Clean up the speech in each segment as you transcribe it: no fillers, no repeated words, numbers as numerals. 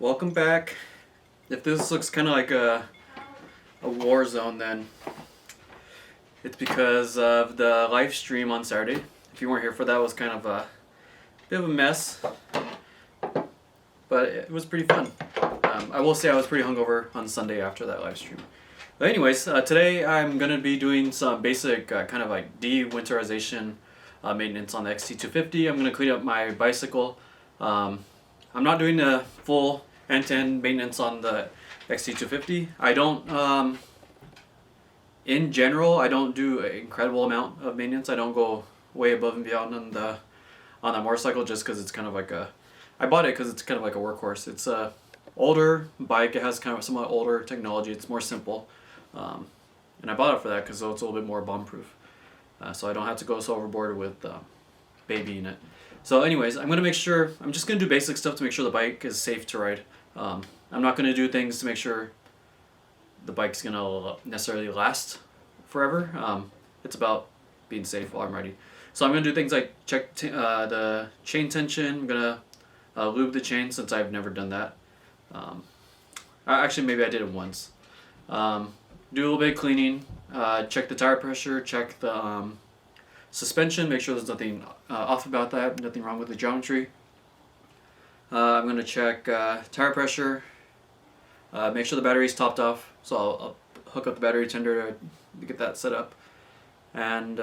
Welcome back. If this looks kind of like a war zone, then it's because of the live stream on Saturday. If you weren't here for that, it was kind of a bit of a mess, but it was pretty fun. I will say I was pretty hungover on Sunday after that live stream. But anyways, today I'm going to be doing some basic kind of like de-winterization maintenance on the XT250. I'm going to clean up my bicycle. I'm not doing the full end-to-end maintenance on the XT250. I don't, in general, I don't do an incredible amount of maintenance. I don't go way above and beyond on that motorcycle just because it's kind of like I bought it because it's kind of like a workhorse. It's a older bike. It has kind of somewhat older technology. It's more simple. And I bought it for that because it's a little bit more bomb-proof. So I don't have to go so overboard with babying it. So anyways, I'm just going to do basic stuff to make sure the bike is safe to ride. I'm not going to do things to make sure the bike's going to necessarily last forever. It's about being safe while I'm riding. So I'm going to do things like check the chain tension. I'm going to lube the chain since I've never done that. Actually, maybe I did it once. Do a little bit of cleaning, check the tire pressure, check the suspension, make sure there's nothing off about that, nothing wrong with the geometry. I'm going to check tire pressure, make sure the battery's topped off, so I'll hook up the battery tender to get that set up. And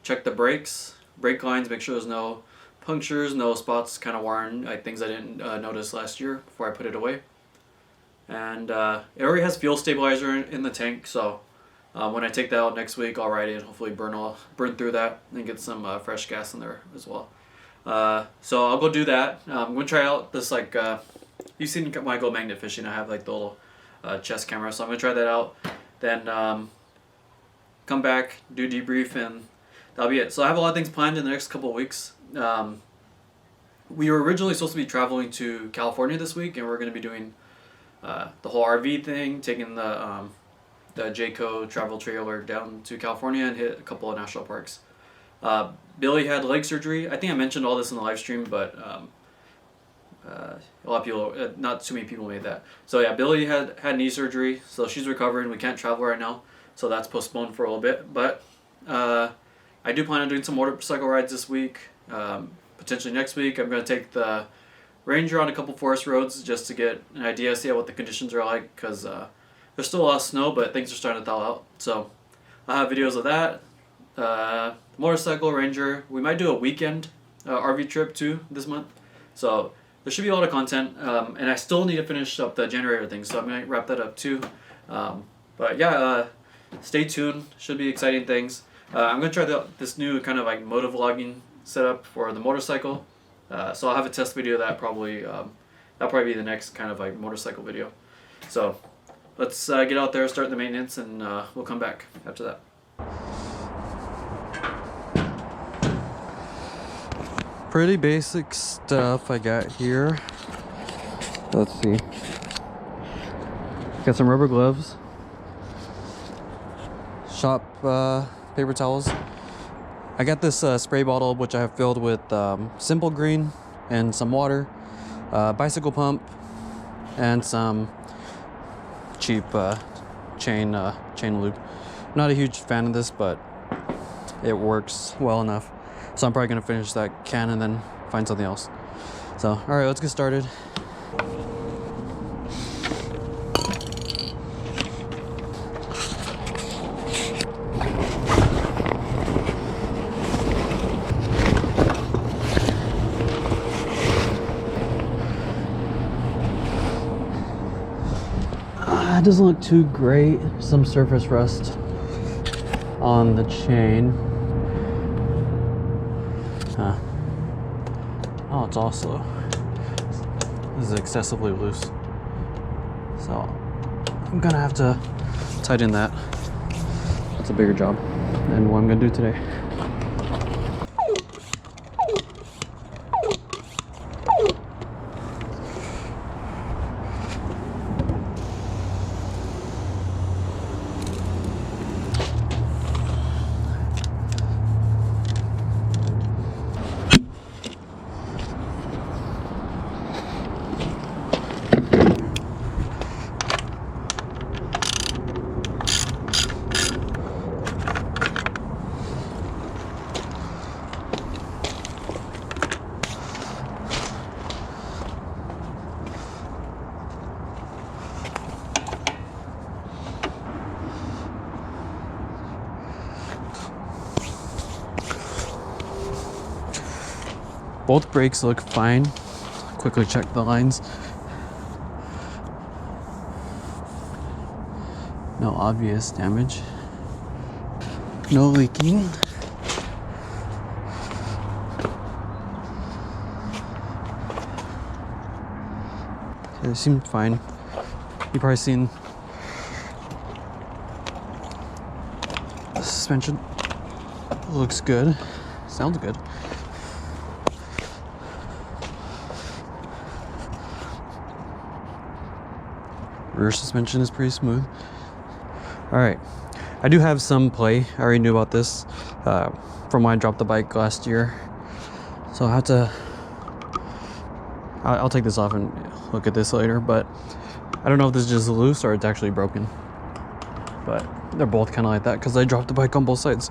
check the brakes, brake lines, make sure there's no punctures, no spots kind of worn, like things I didn't notice last year before I put it away. And it already has fuel stabilizer in the tank, so when I take that out next week, I'll ride it, hopefully burn through that and get some fresh gas in there as well. So I'll go do that. I'm going to try out this, like, you've seen when I go magnet fishing, I have like the little chest camera, so I'm going to try that out. Then come back, do debrief, and that'll be it. So I have a lot of things planned in the next couple of weeks. We were originally supposed to be traveling to California this week, and we're going to be doing the whole RV thing, taking the Jayco travel trailer down to California and hit a couple of national parks. Billy had leg surgery. I think I mentioned all this in the live stream, but a lot of people, not too many people made that. So yeah, Billy had knee surgery, so she's recovering. We can't travel right now, so that's postponed for a little bit. But I do plan on doing some motorcycle rides this week. Potentially next week, I'm going to take the Ranger on a couple forest roads just to get an idea, see what the conditions are like, because there's still a lot of snow, but things are starting to thaw out. So I'll have videos of that. Motorcycle, Ranger. We might do a weekend RV trip too this month. So there should be a lot of content, and I still need to finish up the generator thing, so I'm going to wrap that up too. But yeah, stay tuned. Should be exciting things. I'm going to try this new kind of like motovlogging setup for the motorcycle. So I'll have a test video of that probably. That'll probably be the next kind of like motorcycle video. So let's get out there, start the maintenance, and we'll come back after that. Pretty basic stuff I got here. Let's see. Got some rubber gloves, shop paper towels. I got this spray bottle which I have filled with Simple Green and some water, bicycle pump, and some cheap chain lube. Not a huge fan of this, but it works well enough. So I'm probably gonna finish that can and then find something else. So all right, let's get started. It doesn't look too great. Some surface rust on the chain. Oh, it's all slow. This is excessively loose. So I'm gonna have to tighten that. That's a bigger job than what I'm gonna do today. Both brakes look fine. Quickly check the lines. No obvious damage. No leaking. Okay, it seemed fine. You've probably seen the suspension. Looks good. Sounds good. Rear suspension is pretty smooth. All right, I do have some play. I already knew about this from when I dropped the bike last year. So I'll have to, I'll take this off and look at this later, but I don't know if this is just loose or it's actually broken. But they're both kind of like that because I dropped the bike on both sides.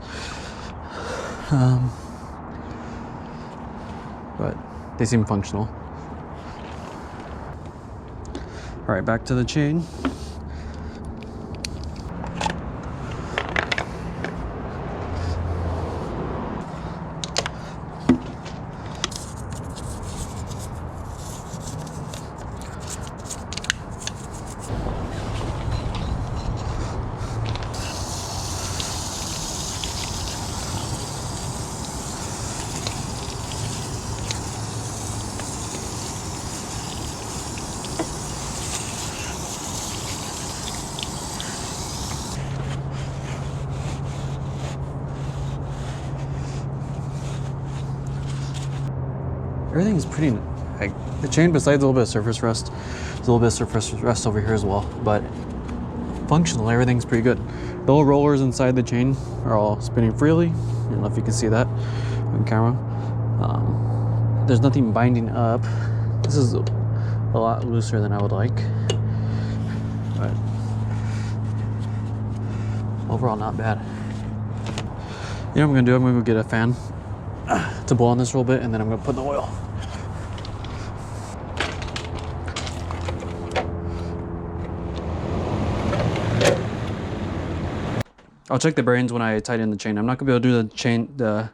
But they seem functional. All right, back to the chain. Everything's pretty, like, the chain, besides a little bit of surface rust, there's a little bit of surface rust over here as well, but functional, everything's pretty good. The little rollers inside the chain are all spinning freely. I don't know if you can see that on camera. There's nothing binding up. This is a lot looser than I would like, but overall not bad. You know what I'm gonna do? I'm gonna go get a fan to blow on this a little bit, and then I'm gonna put in the oil. I'll check the bearings when I tighten the chain. I'm not gonna be able to do the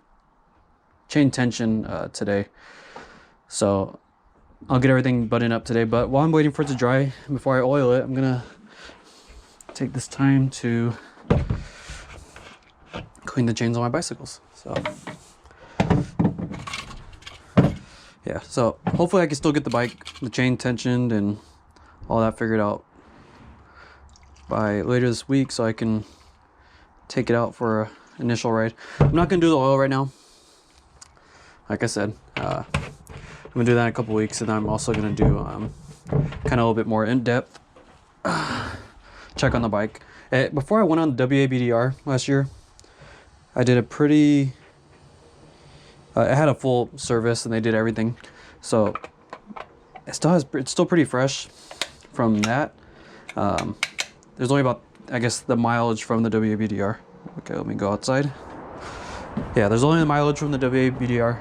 chain tension today, so I'll get everything buttoned up today. But while I'm waiting for it to dry before I oil it, I'm gonna take this time to clean the chains on my bicycles. So yeah, so hopefully I can still get the chain tensioned and all that figured out by later this week, so I can take it out for an initial ride. I'm not gonna do the oil right now. Like I said, I'm gonna do that in a couple weeks, and then I'm also gonna do kind of a little bit more in-depth check on the bike. Before I went on WABDR last year, I did a pretty, it had a full service and they did everything. So it's still pretty fresh from that. There's only about, I guess, the mileage from the WABDR. Okay, let me go outside. Yeah, there's only the mileage from the WABDR,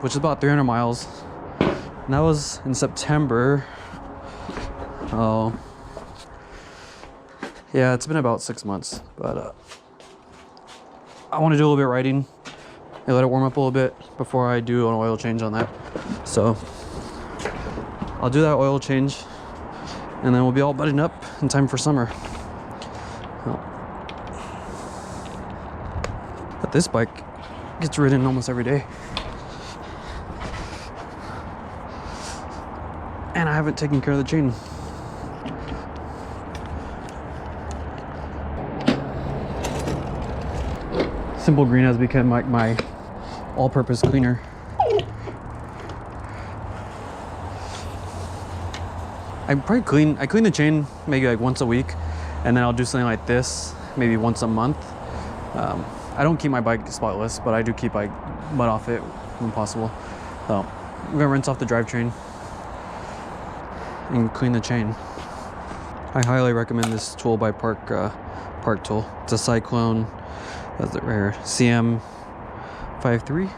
which is about 300 miles. And that was in September. Oh, yeah, it's been about 6 months, but I want to do a little bit of riding and let it warm up a little bit before I do an oil change on that. So I'll do that oil change, and then we'll be all buttoned up in time for summer. But this bike gets ridden almost every day, and I haven't taken care of the chain. Simple Green has become like my all-purpose cleaner. I clean the chain maybe like once a week, and then I'll do something like this maybe once a month. I don't keep my bike spotless, but I do keep like mud off it when possible. So I'm gonna rinse off the drivetrain and clean the chain. I highly recommend this tool by Park Tool. It's a Cyclone, that's it right here, CM53.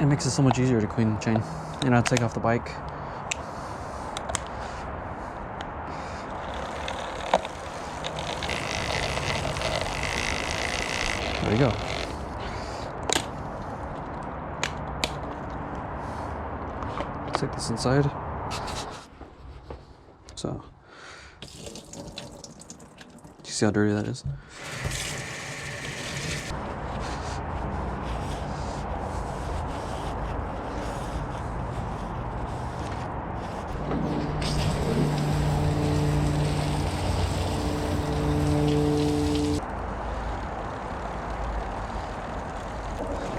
It makes it so much easier to clean the chain. And I'll take off the bike. There you go. check this inside. So, do you see how dirty that is?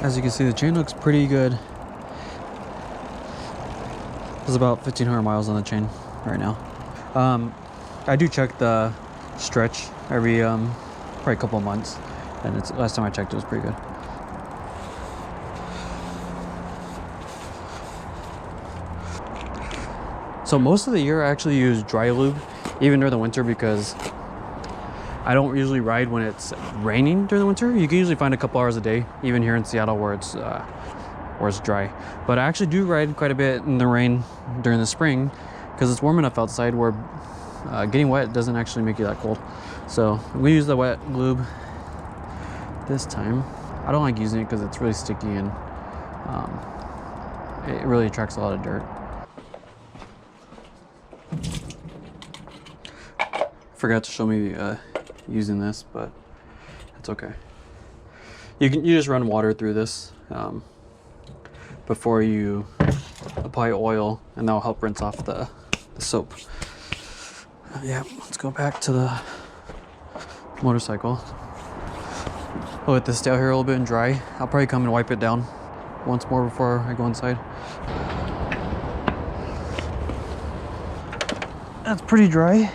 As you can see, the chain looks pretty good. There's about 1,500 miles on the chain right now. I do check the stretch every probably a couple of months, and last time I checked it was pretty good. So most of the year I actually use dry lube, even during the winter, because I don't usually ride when it's raining during the winter. You can usually find a couple hours a day, even here in Seattle where it's dry. But I actually do ride quite a bit in the rain during the spring because it's warm enough outside where getting wet doesn't actually make you that cold. So we use the wet lube this time. I don't like using it because it's really sticky and it really attracts a lot of dirt. Forgot to show me using this, but it's okay. You just run water through this before you apply oil, and that'll help rinse off the soap. Yeah, let's go back to the motorcycle. I'll let this stay out here a little bit and dry. I'll probably come and wipe it down once more before I go inside. That's pretty dry.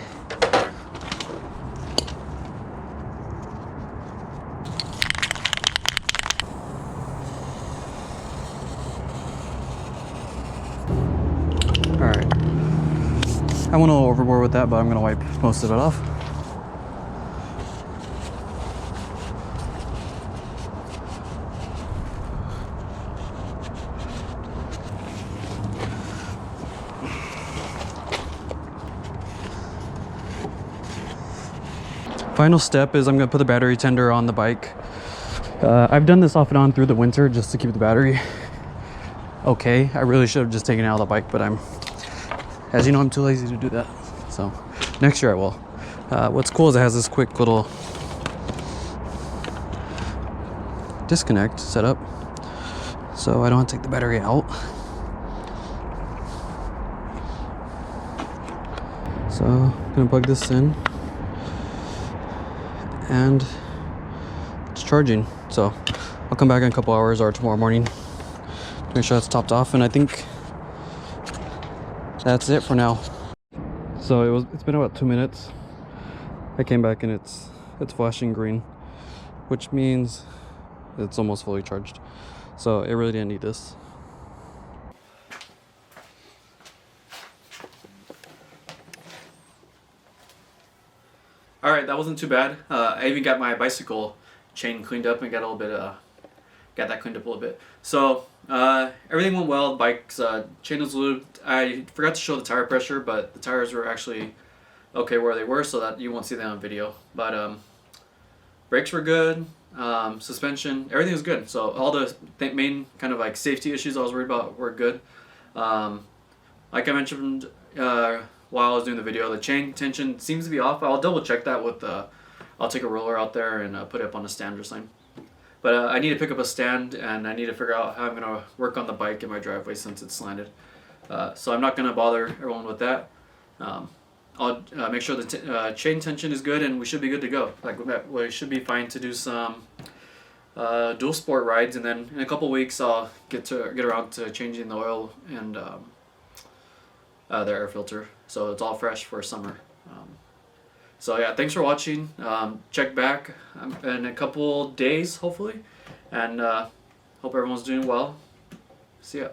Alright. I went a little overboard with that, but I'm going to wipe most of it off. Final step is I'm going to put the battery tender on the bike. I've done this off and on through the winter just to keep the battery okay. I really should have just taken it out of the bike, but as you know, I'm too lazy to do that. So next year I will. What's cool is it has this quick little disconnect set up, so I don't have to take the battery out. So I'm gonna plug this in, and it's charging. So I'll come back in a couple hours or tomorrow morning to make sure that's topped off, and I think that's it for now. So it's been about 2 minutes. I came back and it's flashing green, which means it's almost fully charged. So it really didn't need this. Alright, that wasn't too bad. I even got my bicycle chain cleaned up and got that cleaned up a little bit. So everything went well. Bike's chain was lubed. I forgot to show the tire pressure, but the tires were actually okay where they were, so that you won't see that on video. But brakes were good. Suspension, everything was good. So all the main kind of like safety issues I was worried about were good. Like I mentioned while I was doing the video, the chain tension seems to be off. I'll double check that with I'll take a roller out there and put it up on a stand or something. But I need to pick up a stand, and I need to figure out how I'm going to work on the bike in my driveway since it's slanted. So I'm not going to bother everyone with that. I'll make sure the chain tension is good, and we should be good to go. Like we should be fine to do some dual sport rides, and then in a couple weeks I'll get around to changing the oil and the air filter, so it's all fresh for summer. So yeah, thanks for watching. Check back in a couple days hopefully, and hope everyone's doing well. See ya.